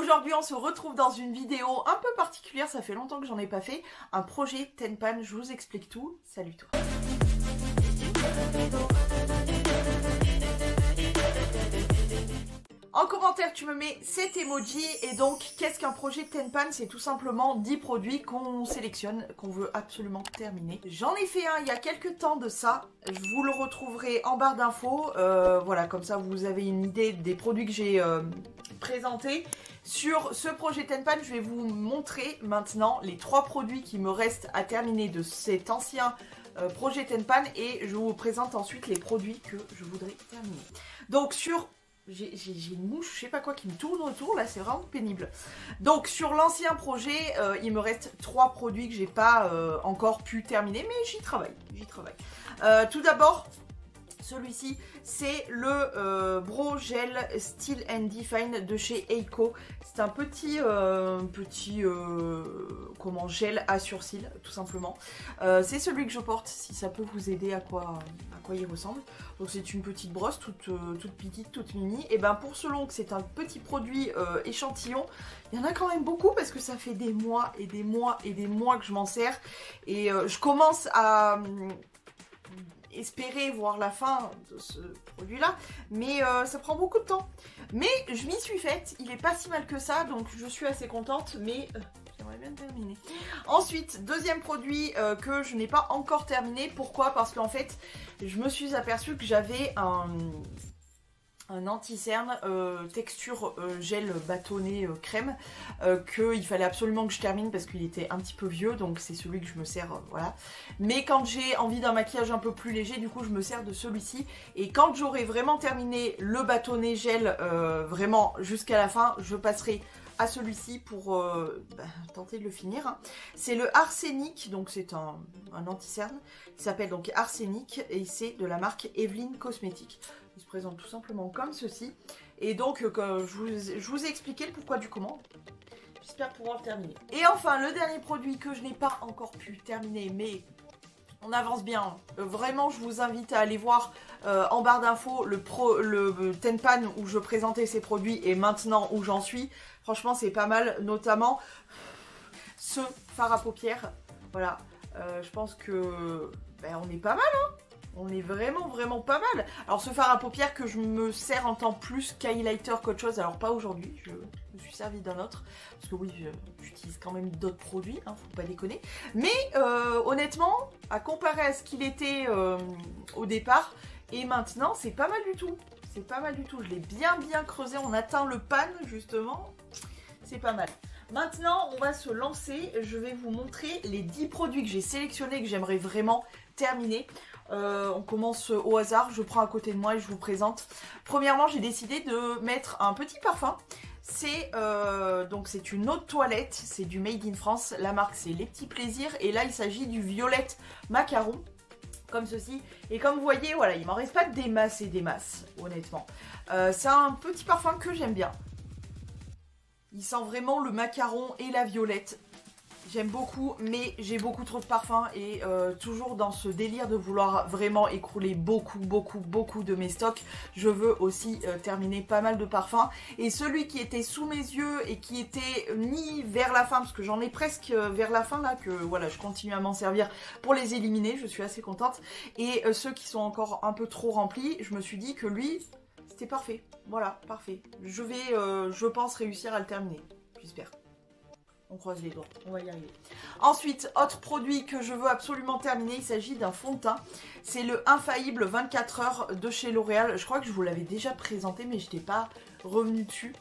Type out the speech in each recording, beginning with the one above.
Aujourd'hui on se retrouve dans une vidéo un peu particulière, ça fait longtemps que j'en ai pas fait, un projet Tenpan, je vous explique tout, salut toi. En commentaire, tu me mets cet emoji. Et donc, qu'est-ce qu'un projet Tenpan? C'est tout simplement 10 produits qu'on sélectionne, qu'on veut absolument terminer. J'en ai fait un il y a quelques temps de ça. Je vous le retrouverai en barre d'infos. Voilà, comme ça, vous avez une idée des produits que j'ai présentés. Sur ce projet Tenpan, je vais vous montrer maintenant les 3 produits qui me restent à terminer de cet ancien projet Tenpan. Et je vous présente ensuite les produits que je voudrais terminer. Donc, sur... J'ai une mouche, je sais pas quoi, qui me tourne autour, là c'est vraiment pénible. Donc sur l'ancien projet, il me reste 3 produits que j'ai pas encore pu terminer, mais j'y travaille, tout d'abord, celui-ci, c'est le Brow Gel Still and Define de chez Eiko. C'est un petit gel à sourcils, tout simplement. C'est celui que je porte, si ça peut vous aider à quoi il ressemble. Donc c'est une petite brosse toute petite, toute mini. Et ben pour selon que c'est un petit produit échantillon, il y en a quand même beaucoup parce que ça fait des mois et des mois et des mois que je m'en sers. Et je commence à... espérer voir la fin de ce produit là, mais ça prend beaucoup de temps, mais je m'y suis faite, il est pas si mal que ça, donc je suis assez contente, mais j'aimerais bien terminer. Ensuite, deuxième produit que je n'ai pas encore terminé. Pourquoi? Parce qu'en fait je me suis aperçue que j'avais un anti-cerne texture gel bâtonné crème qu'il fallait absolument que je termine parce qu'il était un petit peu vieux, donc c'est celui que je me sers, voilà. Mais quand j'ai envie d'un maquillage un peu plus léger, du coup je me sers de celui-ci, et quand j'aurai vraiment terminé le bâtonnet gel vraiment jusqu'à la fin, je passerai à celui-ci pour tenter de le finir. C'est le Arsenic, donc c'est un anti-cerne qui s'appelle donc Arsenic et c'est de la marque Evelyn Cosmetics. Il se présente tout simplement comme ceci. Et donc je vous ai expliqué le pourquoi du comment. J'espère pouvoir le terminer. Et enfin le dernier produit que je n'ai pas encore pu terminer, mais on avance bien. Vraiment je vous invite à aller voir en barre d'infos le Tenpan où je présentais ces produits et maintenant où j'en suis. Franchement c'est pas mal, notamment ce fard à paupières. Voilà, je pense que on est pas mal, hein. On est vraiment pas mal. Alors ce fard à paupières que je me sers en temps plus qu'highlighter qu'autre chose. Alors pas aujourd'hui, je me suis servi d'un autre. Parce que oui, j'utilise quand même d'autres produits, hein, faut pas déconner. Mais honnêtement, à comparer à ce qu'il était au départ et maintenant, c'est pas mal du tout. C'est pas mal du tout. Je l'ai bien creusé. On atteint le pan justement. C'est pas mal. Maintenant, on va se lancer. Je vais vous montrer les 10 produits que j'ai sélectionnés, que j'aimerais vraiment terminer. On commence au hasard, je prends à côté de moi et je vous présente. Premièrement, j'ai décidé de mettre un petit parfum. C'est donc c'est une eau de toilette, c'est du Made in France. La marque c'est Les Petits Plaisirs et là il s'agit du Violette Macaron, comme ceci. Et comme vous voyez, voilà, il m'en reste pas des masses et des masses, honnêtement. C'est un petit parfum que j'aime bien. Il sent vraiment le macaron et la violette. J'aime beaucoup, mais j'ai beaucoup trop de parfums et toujours dans ce délire de vouloir vraiment écrouler beaucoup de mes stocks, je veux aussi terminer pas mal de parfums. Et celui qui était sous mes yeux et qui était mis vers la fin, parce que j'en ai presque vers la fin là, que voilà, je continue à m'en servir pour les éliminer, je suis assez contente. Et ceux qui sont encore un peu trop remplis, je me suis dit que lui, c'était parfait. Voilà, parfait. Je vais, je pense, réussir à le terminer, j'espère. On croise les doigts, on va y arriver. Ensuite, autre produit que je veux absolument terminer, il s'agit d'un fond de teint. C'est le Infaillible 24 heures de chez L'Oréal. Je crois que je vous l'avais déjà présenté, mais je n'étais pas revenue dessus.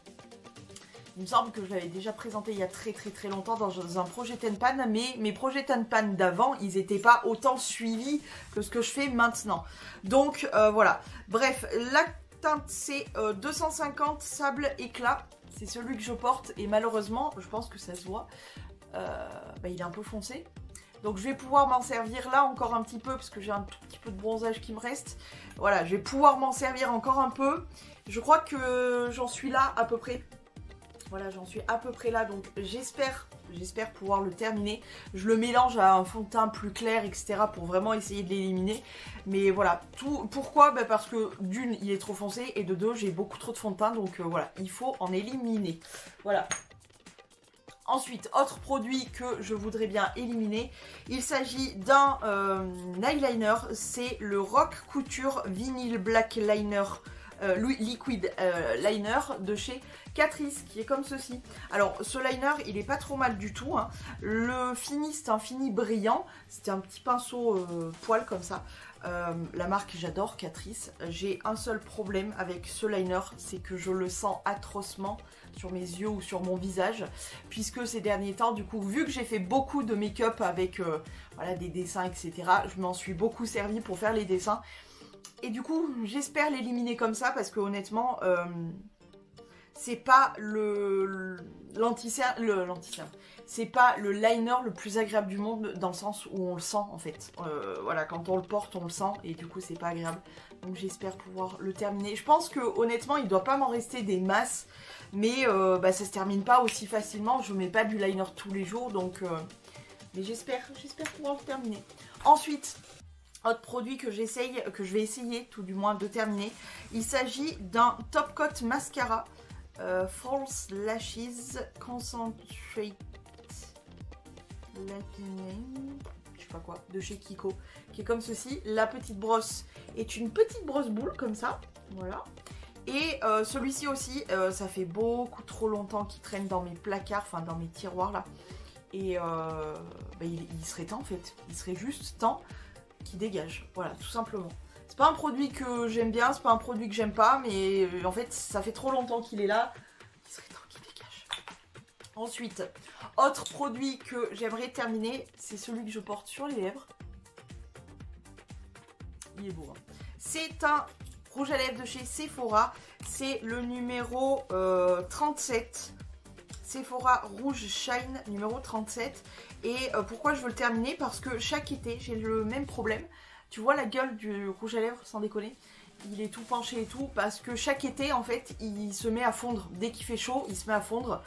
Il me semble que je l'avais déjà présenté il y a très longtemps dans un projet Tenpan, mais mes projets Tenpan d'avant, ils n'étaient pas autant suivis que ce que je fais maintenant. Donc voilà. Bref, la teinte c'est 250 sable éclat. C'est celui que je porte et malheureusement, je pense que ça se voit, il est un peu foncé. Donc je vais pouvoir m'en servir là encore un petit peu parce que j'ai un tout petit peu de bronzage qui me reste. Voilà, je vais pouvoir m'en servir encore un peu. Je crois que j'en suis là à peu près. Voilà, j'en suis à peu près là, donc j'espère pouvoir le terminer. Je le mélange à un fond de teint plus clair, etc. pour vraiment essayer de l'éliminer. Mais voilà, pourquoi? Bah parce que d'une, il est trop foncé, et de deux, j'ai beaucoup trop de fond de teint, donc voilà, il faut en éliminer. Voilà. Ensuite, autre produit que je voudrais bien éliminer, il s'agit d'un eyeliner, c'est le Rock Couture Vinyl Black Liner Liquid Liner de chez Catrice, qui est comme ceci. Alors ce liner il est pas trop mal du tout, hein. Le fini c'est un fini brillant, c'était un petit pinceau poil comme ça. La marque j'adore, Catrice. J'ai un seul problème avec ce liner, c'est que je le sens atrocement sur mes yeux ou sur mon visage, puisque ces derniers temps, du coup, vu que j'ai fait beaucoup de make-up avec voilà, des dessins, etc., je m'en suis beaucoup servi pour faire les dessins. Et du coup, j'espère l'éliminer comme ça, parce que honnêtement, c'est pas l'anti-cerne, c'est pas le liner le plus agréable du monde, dans le sens où on le sent en fait. Voilà, quand on le porte, on le sent, et du coup, c'est pas agréable. Donc j'espère pouvoir le terminer. Je pense que honnêtement, il doit pas m'en rester des masses, mais bah, ça se termine pas aussi facilement. Je mets pas du liner tous les jours, donc mais j'espère pouvoir le terminer. Ensuite, autre produit que je vais essayer tout du moins de terminer, il s'agit d'un Top Coat Mascara False Lashes Concentrate Lightening, je sais pas quoi, de chez Kiko, qui est comme ceci. La petite brosse est une petite brosse boule comme ça, voilà. Et celui-ci aussi, ça fait beaucoup trop longtemps qu'il traîne dans mes placards, enfin dans mes tiroirs là. Et bah, il serait temps en fait, il serait juste temps qu'il dégage, voilà, tout simplement. C'est pas un produit que j'aime bien, c'est pas un produit que j'aime pas, mais en fait ça fait trop longtemps qu'il est là, il serait temps qu'il dégage. Ensuite, autre produit que j'aimerais terminer, c'est celui que je porte sur les lèvres. Il est beau, hein. C'est un rouge à lèvres de chez Sephora, c'est le numéro 37. Sephora Rouge Shine numéro 37. Et pourquoi je veux le terminer? Parce que chaque été, j'ai le même problème. Tu vois la gueule du rouge à lèvres, sans déconner? Il est tout penché et tout, parce que chaque été, en fait, il se met à fondre. Dès qu'il fait chaud, il se met à fondre.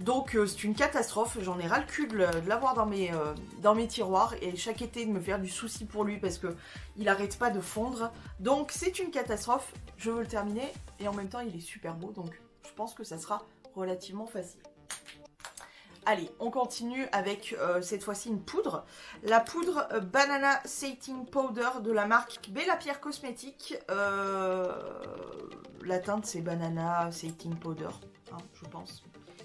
Donc c'est une catastrophe, j'en ai ras le cul de l'avoir dans mes tiroirs, et chaque été de me faire du souci pour lui parce que il arrête pas de fondre. Donc c'est une catastrophe, je veux le terminer, et en même temps il est super beau, donc je pense que ça sera relativement facile. Allez, on continue avec cette fois-ci une poudre. La poudre Banana Setting Powder de la marque Bella Pierre Cosmétiques. La teinte c'est Banana Setting Powder, hein, je pense.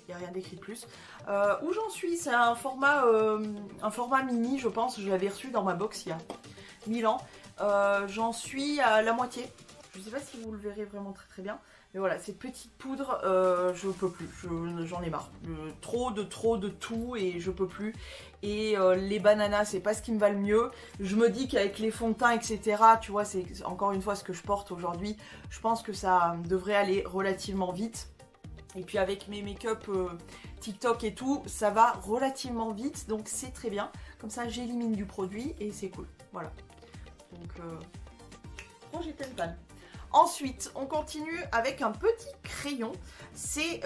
Il n'y a rien d'écrit de plus. Où j'en suis? C'est un format mini, je pense. Je l'avais reçu dans ma box il y a 1000 ans. J'en suis à la moitié. Je ne sais pas si vous le verrez vraiment très très bien. Mais voilà, cette petite poudre, je peux plus. J'en ai marre. Trop de tout et je peux plus. Et les bananas, c'est pas ce qui me va le mieux. Je me dis qu'avec les fonds de teint, etc., tu vois, c'est encore une fois ce que je porte aujourd'hui. Je pense que ça devrait aller relativement vite. Et puis avec mes make-up TikTok et tout, ça va relativement vite, donc c'est très bien. Comme ça, j'élimine du produit et c'est cool. Voilà. Donc, projet Tenpan. Ensuite, on continue avec un petit crayon. C'est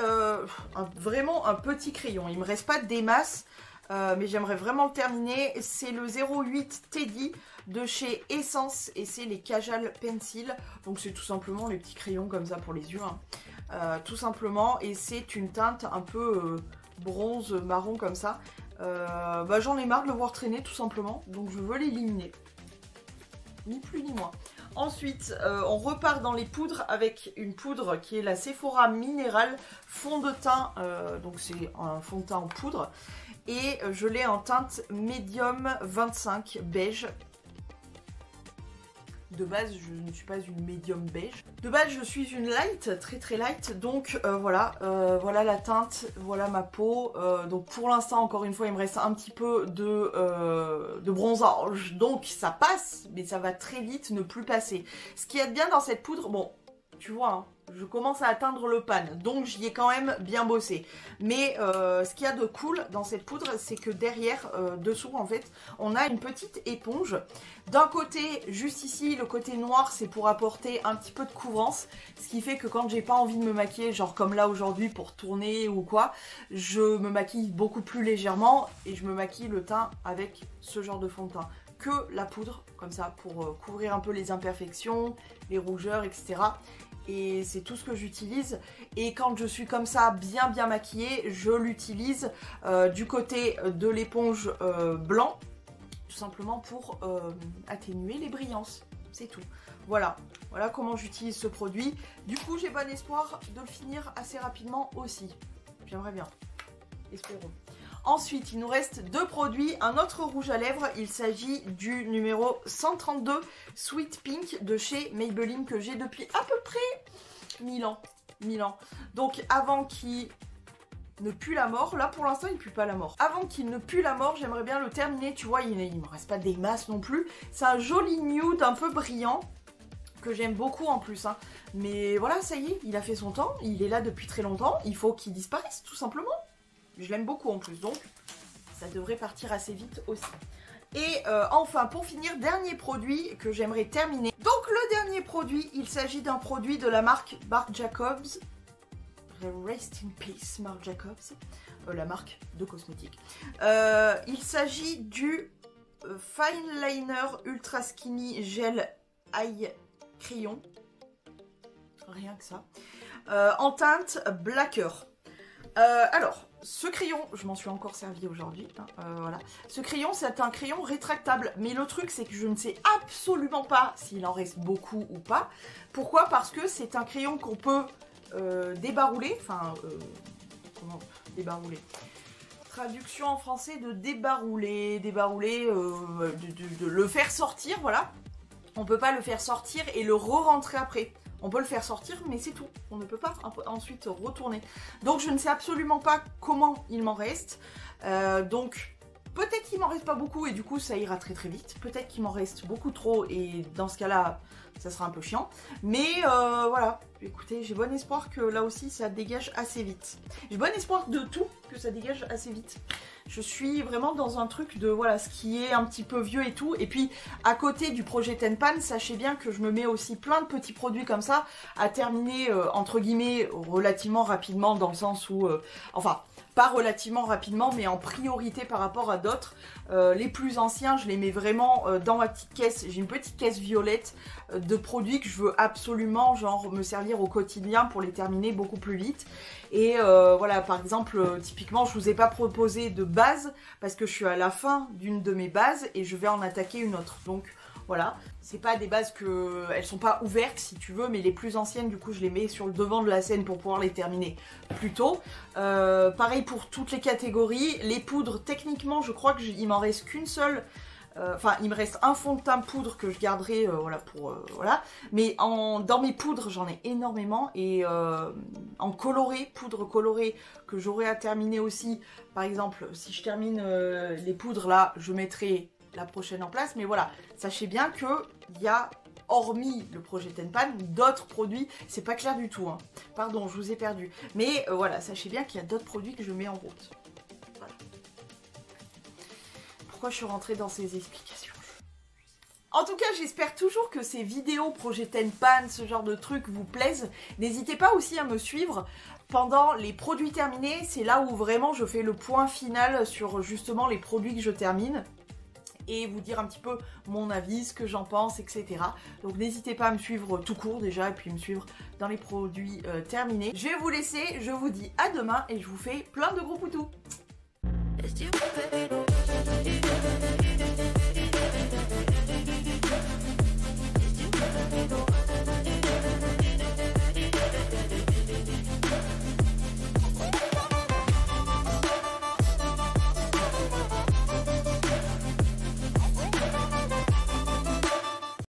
vraiment un petit crayon. Il me reste pas des masses, mais j'aimerais vraiment le terminer. C'est le 08 Teddy de chez Essence et c'est les Kajal Pencil. Donc c'est tout simplement les petits crayons comme ça pour les yeux, hein. Tout simplement, et c'est une teinte un peu bronze marron comme ça. Bah, j'en ai marre de le voir traîner tout simplement, donc je veux l'éliminer, ni plus ni moins. Ensuite on repart dans les poudres avec une poudre qui est la Sephora Minéral fond de teint, donc c'est un fond de teint en poudre, et je l'ai en teinte médium 25 beige. De base, je ne suis pas une médium beige. De base, je suis une light, très light. Donc voilà, voilà la teinte, voilà ma peau. Donc pour l'instant, encore une fois, il me reste un petit peu de bronzage. Donc ça passe, mais ça va très vite ne plus passer. Ce qu'il y a de bien dans cette poudre, bon, tu vois, hein, je commence à atteindre le pan, donc j'y ai quand même bien bossé. Mais ce qu'il y a de cool dans cette poudre, c'est que derrière, dessous en fait, on a une petite éponge. D'un côté, juste ici, le côté noir, c'est pour apporter un petit peu de couvrance, ce qui fait que quand j'ai pas envie de me maquiller, genre comme là aujourd'hui pour tourner ou quoi, je me maquille beaucoup plus légèrement et je me maquille le teint avec ce genre de fond de teint. Que la poudre, comme ça, pour couvrir un peu les imperfections, les rougeurs, etc. Et c'est tout ce que j'utilise. Et quand je suis comme ça, bien maquillée, je l'utilise du côté de l'éponge blanc, tout simplement pour atténuer les brillances. C'est tout. Voilà comment j'utilise ce produit. Du coup, j'ai bon espoir de le finir assez rapidement aussi. J'aimerais bien. Espérons. Ensuite, il nous reste 2 produits. Un autre rouge à lèvres, il s'agit du numéro 132 Sweet Pink de chez Maybelline que j'ai depuis à peu près 1000 ans. Donc avant qu'il ne pue la mort, là pour l'instant il pue pas la mort. Avant qu'il ne pue la mort, j'aimerais bien le terminer, tu vois, il me reste pas des masses non plus. C'est un joli nude un peu brillant que j'aime beaucoup en plus, hein. Mais voilà, ça y est, il a fait son temps, il est là depuis très longtemps, il faut qu'il disparaisse tout simplement. Je l'aime beaucoup en plus, donc ça devrait partir assez vite aussi. Et enfin, pour finir, dernier produit que j'aimerais terminer. Donc le dernier produit, il s'agit d'un produit de la marque Marc Jacobs. Rest in peace Marc Jacobs, la marque de cosmétiques. Il s'agit du Fine Liner Ultra Skinny Gel Eye Crayon. Rien que ça. En teinte Blacker. Alors, ce crayon, je m'en suis encore servi aujourd'hui, hein, voilà. Ce crayon, c'est un crayon rétractable, mais le truc, c'est que je ne sais absolument pas s'il en reste beaucoup ou pas. Pourquoi? Parce que c'est un crayon qu'on peut débarouler, enfin, comment débarouler? Traduction en français de débarouler, de le faire sortir, voilà. On peut pas le faire sortir et le re-rentrer après. On peut le faire sortir, mais c'est tout. On ne peut pas ensuite retourner. Donc, je ne sais absolument pas comment il m'en reste. Donc, peut-être qu'il m'en reste pas beaucoup et du coup, ça ira très vite. Peut-être qu'il m'en reste beaucoup trop et dans ce cas-là, ça sera un peu chiant. Mais voilà, écoutez, j'ai bon espoir que là aussi, ça dégage assez vite. J'ai bon espoir de tout, que ça dégage assez vite. Je suis vraiment dans un truc de, voilà, ce qui est un petit peu vieux et tout. Et puis, à côté du projet Ten Pan, sachez bien que je me mets aussi plein de petits produits comme ça à terminer, entre guillemets, relativement rapidement, dans le sens où... enfin, pas relativement rapidement, mais en priorité par rapport à d'autres. Les plus anciens, je les mets vraiment dans ma petite caisse. J'ai une petite caisse violette de produits que je veux absolument, genre, me servir au quotidien pour les terminer beaucoup plus vite. Et voilà, par exemple, typiquement, je vous ai pas proposé de base parce que je suis à la fin d'une de mes bases et je vais en attaquer une autre. Donc voilà, c'est pas des bases que... elles sont pas ouvertes si tu veux, mais les plus anciennes, du coup, je les mets sur le devant de la scène pour pouvoir les terminer plus tôt. Pareil pour toutes les catégories. Les poudres, techniquement, je crois qu'il m'en reste qu'une seule. Enfin, il me reste un fond de teint poudre que je garderai, voilà, pour... voilà. Mais dans mes poudres, j'en ai énormément. Et en coloré, poudre colorée, que j'aurai à terminer aussi. Par exemple, si je termine les poudres, là, je mettrai la prochaine en place. Mais voilà, sachez bien qu'il y a, hormis le projet Ten Pan, d'autres produits. C'est pas clair du tout, hein. Pardon, je vous ai perdu. Mais voilà, sachez bien qu'il y a d'autres produits que je mets en route. Pourquoi je suis rentrée dans ces explications? En tout cas, j'espère toujours que ces vidéos projet Ten Pan, ce genre de trucs vous plaisent. N'hésitez pas aussi à me suivre pendant les produits terminés. C'est là où vraiment je fais le point final sur justement les produits que je termine. Et vous dire un petit peu mon avis, ce que j'en pense, etc. Donc n'hésitez pas à me suivre tout court déjà et puis me suivre dans les produits terminés. Je vais vous laisser, je vous dis à demain et je vous fais plein de gros poutous.